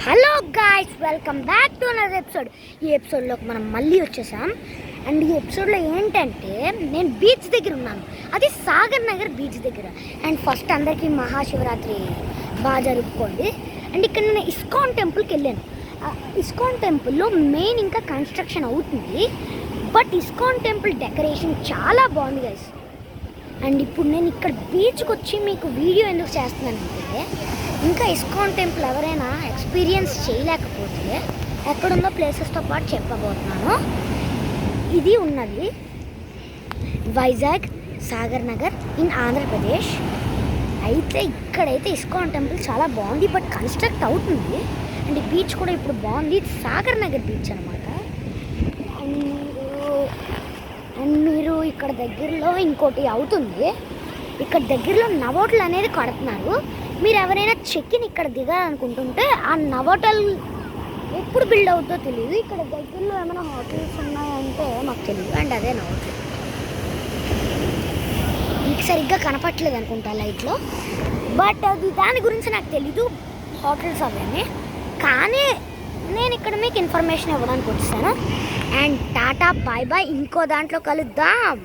Hello guys, welcome back to another episode. ఈ ఎపిసోడ్లోకి మనం మళ్ళీ వచ్చేసాం. అండ్ ఈ ఎపిసోడ్లో ఏంటంటే నేను బీచ్ దగ్గర ఉన్నాను, అది సాగర్ నగర్ బీచ్ దగ్గర. అండ్ ఫస్ట్ అందరికీ మహాశివరాత్రి బాగా జరుపుకోండి. అండ్ ఇక్కడ నేను ఇస్కాన్ టెంపుల్కి వెళ్ళాను. ఇస్కాన్ టెంపుల్లో మెయిన్ ఇంకా కన్స్ట్రక్షన్ అవుతుంది, బట్ ఇస్కాన్ టెంపుల్ డెకరేషన్ చాలా బాగుంది గైస్. అండ్ ఇప్పుడు నేను ఇక్కడ బీచ్కి వచ్చి మీకు వీడియో ఎందుకు చేస్తున్నానంటే, ఇంకా ఇస్కాన్ టెంపుల్ ఎవరైనా ఎక్స్పీరియన్స్ చేయలేకపోతే ఎక్కడుందో ప్లేసెస్తో పాటు చెప్పబోతున్నాను. ఇది ఉన్నది వైజాగ్ సాగర్ నగర్ ఇన్ ఆంధ్రప్రదేశ్. అయితే ఇక్కడైతే ఇస్కాన్ టెంపుల్ చాలా బాగుంది, బట్ కన్స్ట్రక్ట్ అవుతుంది. అండ్ ఈ బీచ్ కూడా ఇప్పుడు బాగుంది. ఇది సాగర్ నగర్ బీచ్ అనమాట. అండ్ మీరు ఇక్కడ దగ్గరలో ఇంకోటి అవుతుంది, ఇక్కడ దగ్గరలో నవోటల్ అనేది కడుతున్నారు. మీరు ఎవరైనా చెక్కిని ఇక్కడ దిగాలనుకుంటుంటే ఆ నవోటల్ ఎప్పుడు బిల్డ్ అవుతుందో తెలియదు. ఇక్కడ దగ్గరలో ఏమైనా హోటల్స్ ఉన్నాయంటే మాకు తెలియదు. అండ్ అదే నవోటల్ మీకు సరిగ్గా కనపట్లేదు అనుకుంటా లైట్లో, బట్ అది దాని గురించి నాకు తెలీదు హోటల్స్ అవన్నీ. కానీ నేను ఇక్కడ మీకు ఇన్ఫర్మేషన్ ఇవ్వడానికి వచ్చాను. అండ్ టాటా బాయ్ బాయ్, ఇంకో దాంట్లో కలుద్దాం.